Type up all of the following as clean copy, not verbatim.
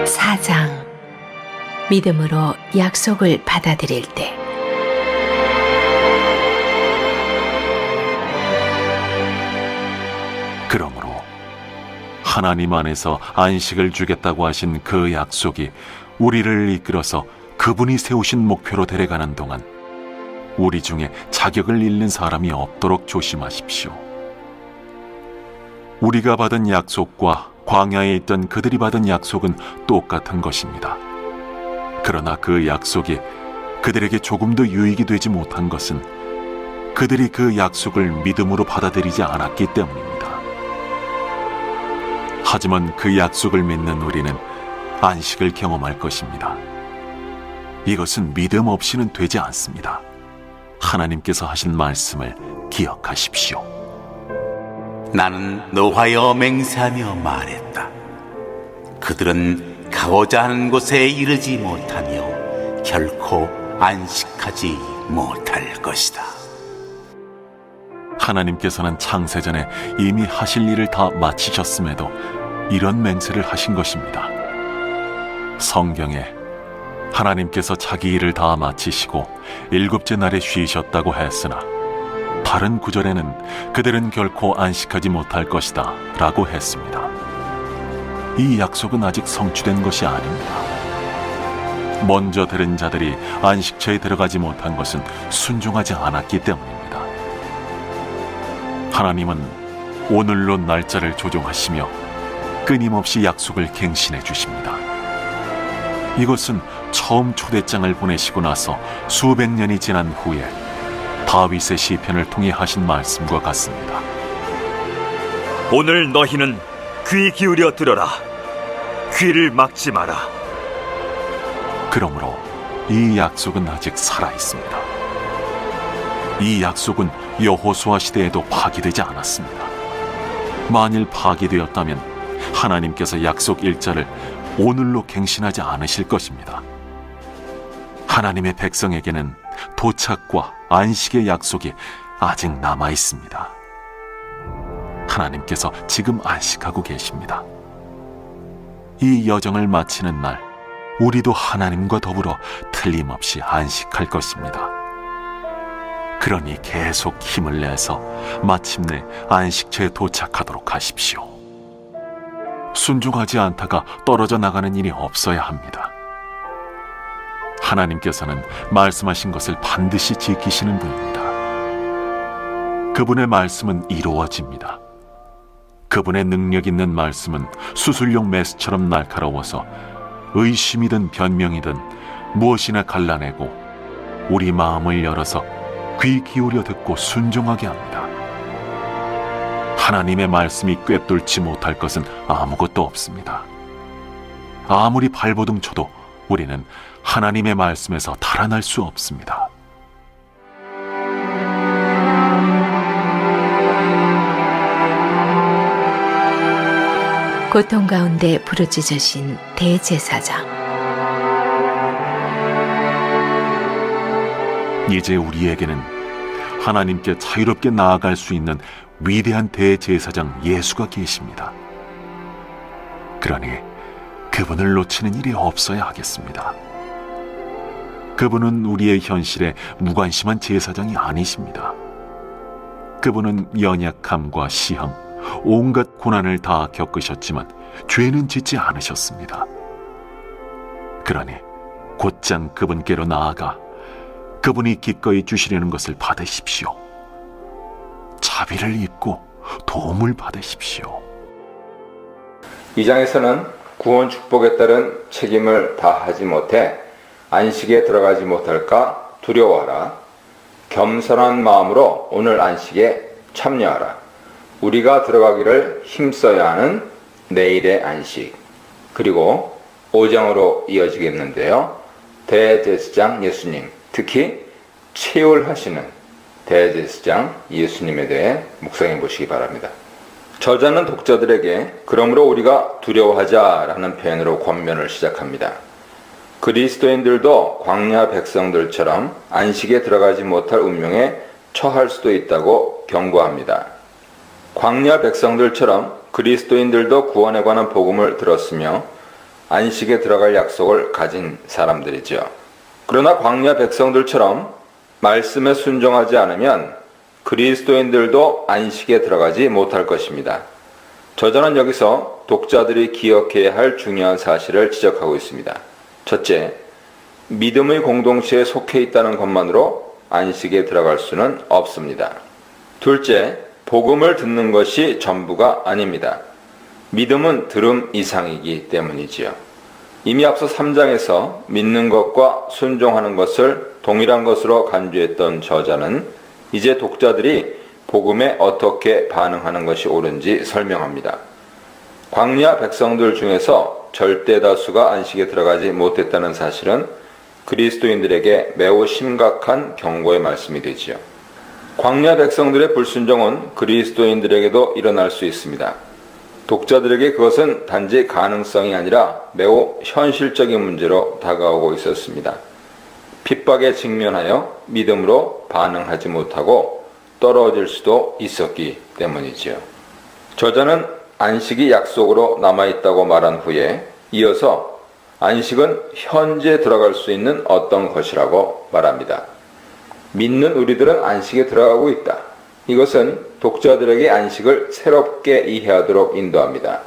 4장 믿음으로 약속을 받아들일 때. 그러므로 하나님 안에서 안식을 주겠다고 하신 그 약속이 우리를 이끌어서 그분이 세우신 목표로 데려가는 동안 우리 중에 자격을 잃는 사람이 없도록 조심하십시오. 우리가 받은 약속과 광야에 있던 그들이 받은 약속은 똑같은 것입니다. 그러나 그 약속이 그들에게 조금도 유익이 되지 못한 것은 그들이 그 약속을 믿음으로 받아들이지 않았기 때문입니다. 하지만 그 약속을 믿는 우리는 안식을 경험할 것입니다. 이것은 믿음 없이는 되지 않습니다. 하나님께서 하신 말씀을 기억하십시오. 나는 너하여 맹세하며 말했다. 그들은 가고자 하는 곳에 이르지 못하며 결코 안식하지 못할 것이다. 하나님께서는 창세전에 이미 하실 일을 다 마치셨음에도 이런 맹세를 하신 것입니다. 성경에 하나님께서 자기 일을 다 마치시고 일곱째 날에 쉬셨다고 했으나 다른 구절에는 그들은 결코 안식하지 못할 것이다 라고 했습니다. 이 약속은 아직 성취된 것이 아닙니다. 먼저 들은 자들이 안식처에 들어가지 못한 것은 순종하지 않았기 때문입니다. 하나님은 오늘로 날짜를 조정하시며 끊임없이 약속을 갱신해 주십니다. 이것은 처음 초대장을 보내시고 나서 수백 년이 지난 후에 다윗의 시편을 통해 하신 말씀과 같습니다. 오늘 너희는 귀 기울여 들어라. 귀를 막지 마라. 그러므로 이 약속은 아직 살아 있습니다. 이 약속은 여호수아 시대에도 파기되지 않았습니다. 만일 파기되었다면 하나님께서 약속 일자를 오늘로 갱신하지 않으실 것입니다. 하나님의 백성에게는 도착과 안식의 약속이 아직 남아 있습니다. 하나님께서 지금 안식하고 계십니다. 이 여정을 마치는 날, 우리도 하나님과 더불어 틀림없이 안식할 것입니다. 그러니 계속 힘을 내서 마침내 안식처에 도착하도록 하십시오. 순종하지 않다가 떨어져 나가는 일이 없어야 합니다. 하나님께서는 말씀하신 것을 반드시 지키시는 분입니다. 그분의 말씀은 이루어집니다. 그분의 능력 있는 말씀은 수술용 메스처럼 날카로워서 의심이든 변명이든 무엇이나 갈라내고 우리 마음을 열어서 귀 기울여 듣고 순종하게 합니다. 하나님의 말씀이 꿰뚫지 못할 것은 아무것도 없습니다. 아무리 발버둥 쳐도 우리는 하나님의 말씀에서 달아날 수 없습니다. 고통 가운데 부르짖으신 대제사장. 이제 우리에게는 하나님께 자유롭게 나아갈 수 있는 위대한 대제사장 예수가 계십니다. 그러니 그분을 놓치는 일이 없어야 하겠습니다. 그분은 우리의 현실에 무관심한 제사장이 아니십니다. 그분은 연약함과 시험, 온갖 고난을 다 겪으셨지만 죄는 짓지 않으셨습니다. 그러니 곧장 그분께로 나아가 그분이 기꺼이 주시려는 것을 받으십시오. 자비를 입고 도움을 받으십시오. 이 장에서는 구원 축복에 따른 책임을 다하지 못해 안식에 들어가지 못할까 두려워하라. 겸손한 마음으로 오늘 안식에 참여하라. 우리가 들어가기를 힘써야 하는 내일의 안식. 그리고 5장으로 이어지겠는데요. 대제사장 예수님, 특히 채울하시는 대제사장 예수님에 대해 묵상해 보시기 바랍니다. 저자는 독자들에게 그러므로 우리가 두려워하자라는 표현으로 권면을 시작합니다. 그리스도인들도 광야 백성들처럼 안식에 들어가지 못할 운명에 처할 수도 있다고 경고합니다. 광야 백성들처럼 그리스도인들도 구원에 관한 복음을 들었으며 안식에 들어갈 약속을 가진 사람들이죠. 그러나 광야 백성들처럼 말씀에 순종하지 않으면 그리스도인들도 안식에 들어가지 못할 것입니다. 저자는 여기서 독자들이 기억해야 할 중요한 사실을 지적하고 있습니다. 첫째, 믿음의 공동체에 속해 있다는 것만으로 안식에 들어갈 수는 없습니다. 둘째, 복음을 듣는 것이 전부가 아닙니다. 믿음은 들음 이상이기 때문이지요. 이미 앞서 3장에서 믿는 것과 순종하는 것을 동일한 것으로 간주했던 저자는 이제 독자들이 복음에 어떻게 반응하는 것이 옳은지 설명합니다. 광야 백성들 중에서 절대 다수가 안식에 들어가지 못했다는 사실은 그리스도인들에게 매우 심각한 경고의 말씀이 되지요. 광야 백성들의 불순종은 그리스도인들에게도 일어날 수 있습니다. 독자들에게 그것은 단지 가능성이 아니라 매우 현실적인 문제로 다가오고 있었습니다. 핍박에 직면하여 믿음으로 반응하지 못하고 떨어질 수도 있었기 때문이지요. 저자는 안식이 약속으로 남아있다고 말한 후에 이어서 안식은 현재 들어갈 수 있는 어떤 것이라고 말합니다. 믿는 우리들은 안식에 들어가고 있다. 이것은 독자들에게 안식을 새롭게 이해하도록 인도합니다.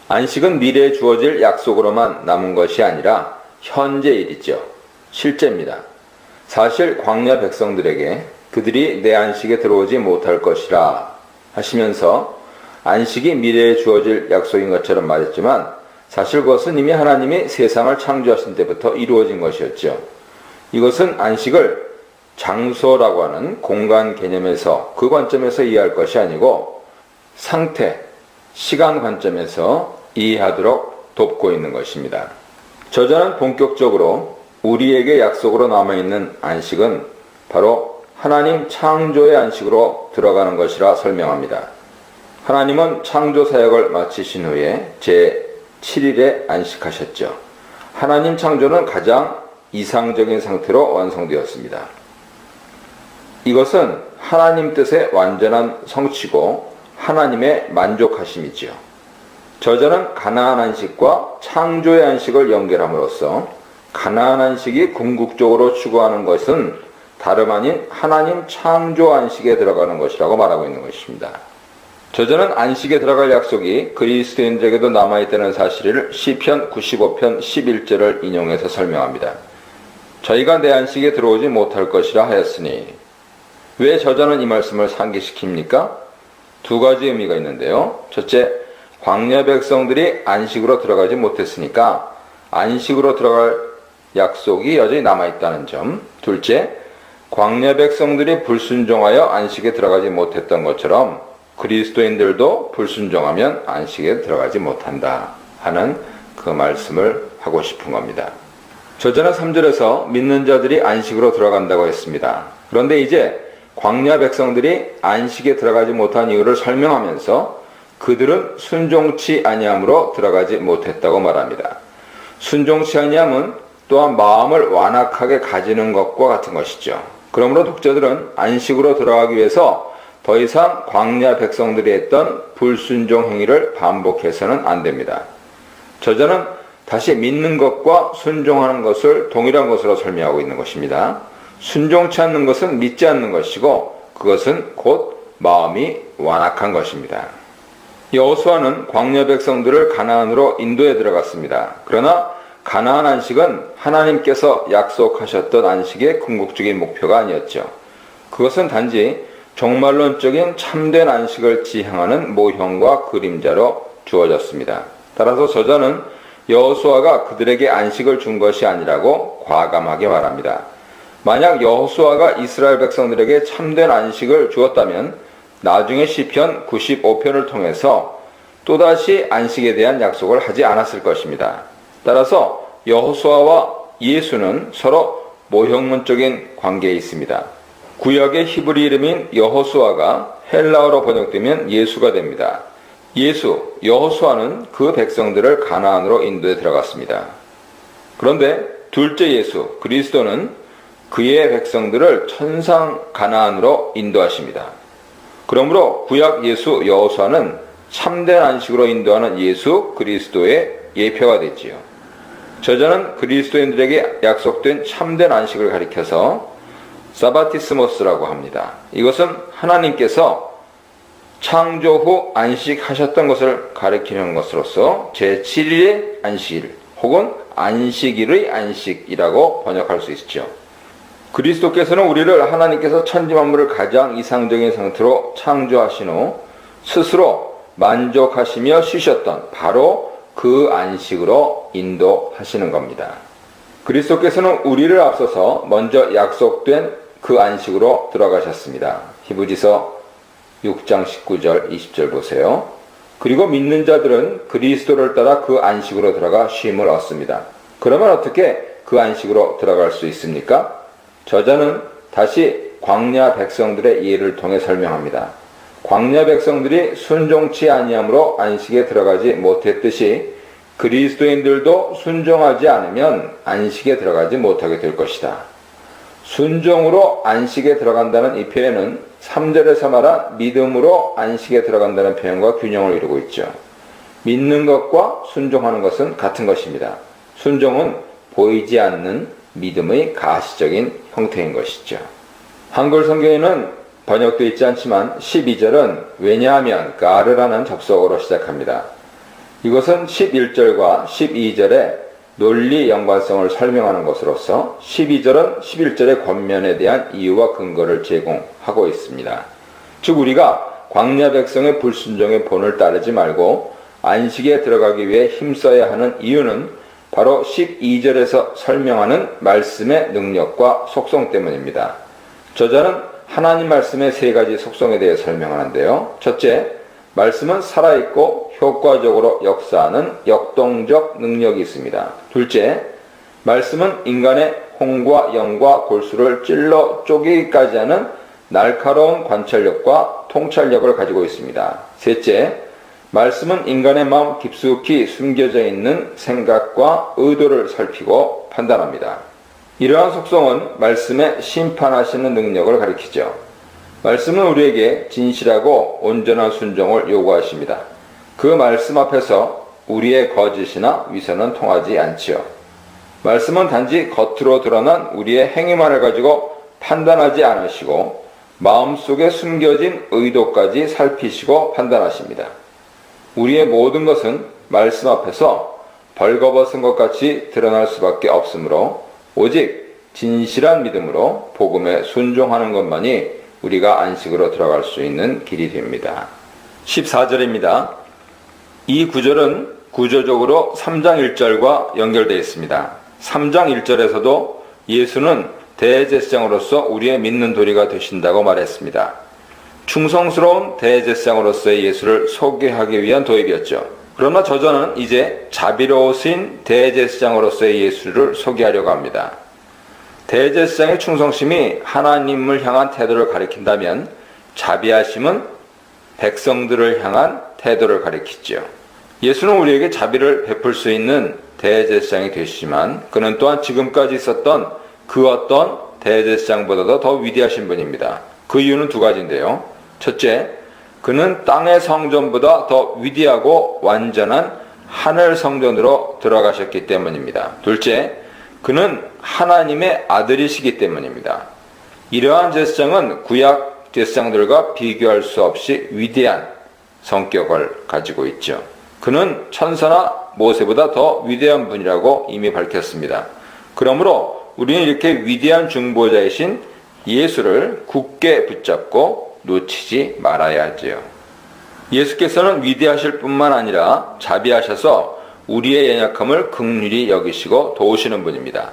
안식은 미래에 주어질 약속으로만 남은 것이 아니라 현재 일이죠. 실제입니다. 사실 광야 백성들에게 그들이 내 안식에 들어오지 못할 것이라 하시면서 안식이 미래에 주어질 약속인 것처럼 말했지만 사실 그것은 이미 하나님이 세상을 창조하신 때부터 이루어진 것이었죠. 이것은 안식을 장소라고 하는 공간 개념에서 그 관점에서 이해할 것이 아니고 상태, 시간 관점에서 이해하도록 돕고 있는 것입니다. 저자는 본격적으로 우리에게 약속으로 남아있는 안식은 바로 하나님 창조의 안식으로 들어가는 것이라 설명합니다. 하나님은 창조 사역을 마치신 후에 제7일에 안식하셨죠. 하나님 창조는 가장 이상적인 상태로 완성되었습니다. 이것은 하나님 뜻의 완전한 성취고 하나님의 만족하심이지요. 저자는 가나안 안식과 창조의 안식을 연결함으로써 가나안 안식이 궁극적으로 추구하는 것은 다름 아닌 하나님 창조 안식에 들어가는 것이라고 말하고 있는 것입니다. 저자는 안식에 들어갈 약속이 그리스도인들에게도 남아있다는 사실을 시편 95편 11절을 인용해서 설명합니다. 저희가 내 안식에 들어오지 못할 것이라 하였으니 왜 저자는 이 말씀을 상기시킵니까? 두 가지 의미가 있는데요. 첫째, 광야 백성들이 안식으로 들어가지 못했으니까 안식으로 들어갈 약속이 여전히 남아있다는 점. 둘째, 광야 백성들이 불순종하여 안식에 들어가지 못했던 것처럼 그리스도인들도 불순종하면 안식에 들어가지 못한다 하는 그 말씀을 하고 싶은 겁니다. 저자는 3절에서 믿는 자들이 안식으로 들어간다고 했습니다. 그런데 이제 광야 백성들이 안식에 들어가지 못한 이유를 설명하면서 그들은 순종치 아니함으로 들어가지 못했다고 말합니다. 순종치 아니함은 또한 마음을 완악하게 가지는 것과 같은 것이죠. 그러므로 독자들은 안식으로 들어가기 위해서 더 이상 광야 백성들이 했던 불순종 행위를 반복해서는 안 됩니다. 저자는 다시 믿는 것과 순종하는 것을 동일한 것으로 설명하고 있는 것입니다. 순종치 않는 것은 믿지 않는 것이고 그것은 곧 마음이 완악한 것입니다. 여호수아는 광야 백성들을 가나안으로 인도에 들어갔습니다. 그러나 가나안 안식은 하나님께서 약속하셨던 안식의 궁극적인 목표가 아니었죠. 그것은 단지 종말론적인 참된 안식을 지향하는 모형과 그림자로 주어졌습니다. 따라서 저자는 여호수아가 그들에게 안식을 준 것이 아니라고 과감하게 말합니다. 만약 여호수아가 이스라엘 백성들에게 참된 안식을 주었다면 나중에 시편 95편을 통해서 또다시 안식에 대한 약속을 하지 않았을 것입니다. 따라서 여호수아와 예수는 서로 모형론적인 관계에 있습니다. 구약의 히브리 이름인 여호수아가 헬라어로 번역되면 예수가 됩니다. 여호수아는 그 백성들을 가나안으로 인도에 들어갔습니다. 그런데 둘째 예수, 그리스도는 그의 백성들을 천상 가나안으로 인도하십니다. 그러므로 구약 예수 여호수아는 참된 안식으로 인도하는 예수 그리스도의 예표가 됐지요. 저자는 그리스도인들에게 약속된 참된 안식을 가리켜서 사바티스모스라고 합니다. 이것은 하나님께서 창조 후 안식하셨던 것을 가리키는 것으로서 제7일의 안식일 혹은 안식일의 안식이라고 번역할 수 있죠. 그리스도께서는 우리를 하나님께서 천지 만물을 가장 이상적인 상태로 창조하신 후 스스로 만족하시며 쉬셨던 바로 그 안식으로 인도하시는 겁니다. 그리스도께서는 우리를 앞서서 먼저 약속된 그 안식으로 들어가셨습니다. 히브리서 6장 19절 20절 보세요. 그리고 믿는 자들은 그리스도를 따라 그 안식으로 들어가 쉼을 얻습니다. 그러면 어떻게 그 안식으로 들어갈 수 있습니까? 저자는 다시 광야 백성들의 예를 통해 설명합니다. 광야 백성들이 순종치 아니함으로 안식에 들어가지 못했듯이 그리스도인들도 순종하지 않으면 안식에 들어가지 못하게 될 것이다. 순종으로 안식에 들어간다는 이 표현은 3절에서 말한 믿음으로 안식에 들어간다는 표현과 균형을 이루고 있죠. 믿는 것과 순종하는 것은 같은 것입니다. 순종은 보이지 않는 믿음의 가시적인 형태인 것이죠. 한글 성경에는 번역되어 있지 않지만 12절은 왜냐하면 까르라는 접속어로 시작합니다. 이것은 11절과 12절의 논리 연관성을 설명하는 것으로서 12절은 11절의 권면에 대한 이유와 근거를 제공하고 있습니다. 즉 우리가 광야 백성의 불순종의 본을 따르지 말고 안식에 들어가기 위해 힘써야 하는 이유는 바로 12절에서 설명하는 말씀의 능력과 속성 때문입니다. 저자는 하나님 말씀의 세 가지 속성에 대해 설명하는데요. 첫째, 말씀은 살아있고 효과적으로 역사하는 역동적 능력이 있습니다. 둘째, 말씀은 인간의 홍과 영과 골수를 찔러 쪼개기까지 하는 날카로운 관찰력과 통찰력을 가지고 있습니다. 셋째, 말씀은 인간의 마음 깊숙이 숨겨져 있는 생각과 의도를 살피고 판단합니다. 이러한 속성은 말씀의 심판하시는 능력을 가리키죠. 말씀은 우리에게 진실하고 온전한 순종을 요구하십니다. 그 말씀 앞에서 우리의 거짓이나 위선은 통하지 않지요. 말씀은 단지 겉으로 드러난 우리의 행위만을 가지고 판단하지 않으시고 마음속에 숨겨진 의도까지 살피시고 판단하십니다. 우리의 모든 것은 말씀 앞에서 벌거벗은 것 같이 드러날 수밖에 없으므로 오직 진실한 믿음으로 복음에 순종하는 것만이 우리가 안식으로 들어갈 수 있는 길이 됩니다. 14절입니다. 이 구절은 구조적으로 3장 1절과 연결되어 있습니다. 3장 1절에서도 예수는 대제사장으로서 우리의 믿는 도리가 되신다고 말했습니다. 충성스러운 대제사장으로서의 예수를 소개하기 위한 도입이었죠. 그러나 저자는 이제 자비로우신 대제사장으로서의 예수를 소개하려고 합니다. 대제사장의 충성심이 하나님을 향한 태도를 가리킨다면 자비하심은 백성들을 향한 태도를 가리키죠. 예수는 우리에게 자비를 베풀 수 있는 대제사장이 되시지만 그는 또한 지금까지 있었던 그 어떤 대제사장보다도 더 위대하신 분입니다. 그 이유는 두 가지인데요. 첫째, 그는 땅의 성전보다 더 위대하고 완전한 하늘 성전으로 들어가셨기 때문입니다. 둘째, 그는 하나님의 아들이시기 때문입니다. 이러한 제사장은 구약 제사장들과 비교할 수 없이 위대한 성격을 가지고 있죠. 그는 천사나 모세보다 더 위대한 분이라고 이미 밝혔습니다. 그러므로 우리는 이렇게 위대한 중보자이신 예수를 굳게 붙잡고 놓치지 말아야 하지요. 예수께서는 위대하실 뿐만 아니라 자비하셔서 우리의 연약함을 긍휼히 여기시고 도우시는 분입니다.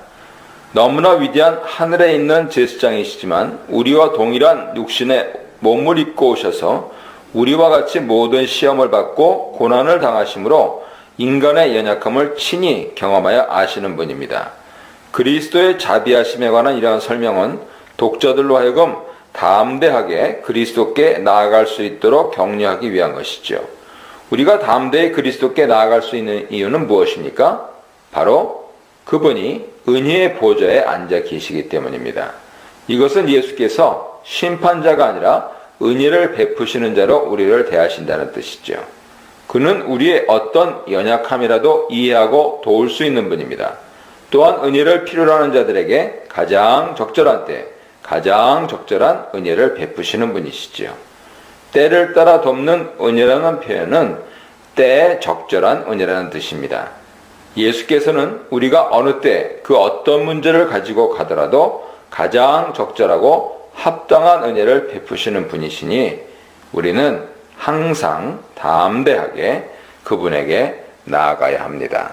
너무나 위대한 하늘에 있는 제사장이시지만 우리와 동일한 육신의 몸을 입고 오셔서 우리와 같이 모든 시험을 받고 고난을 당하심으로 인간의 연약함을 친히 경험하여 아시는 분입니다. 그리스도의 자비하심에 관한 이러한 설명은 독자들로 하여금 담대하게 그리스도께 나아갈 수 있도록 격려하기 위한 것이죠. 우리가 담대히 그리스도께 나아갈 수 있는 이유는 무엇입니까? 바로 그분이 은혜의 보좌에 앉아 계시기 때문입니다. 이것은 예수께서 심판자가 아니라 은혜를 베푸시는 자로 우리를 대하신다는 뜻이죠. 그는 우리의 어떤 연약함이라도 이해하고 도울 수 있는 분입니다. 또한 은혜를 필요로 하는 자들에게 가장 적절한 때, 가장 적절한 은혜를 베푸시는 분이시지요. 때를 따라 돕는 은혜라는 표현은 때에 적절한 은혜라는 뜻입니다. 예수께서는 우리가 어느 때 그 어떤 문제를 가지고 가더라도 가장 적절하고 합당한 은혜를 베푸시는 분이시니 우리는 항상 담대하게 그분에게 나아가야 합니다.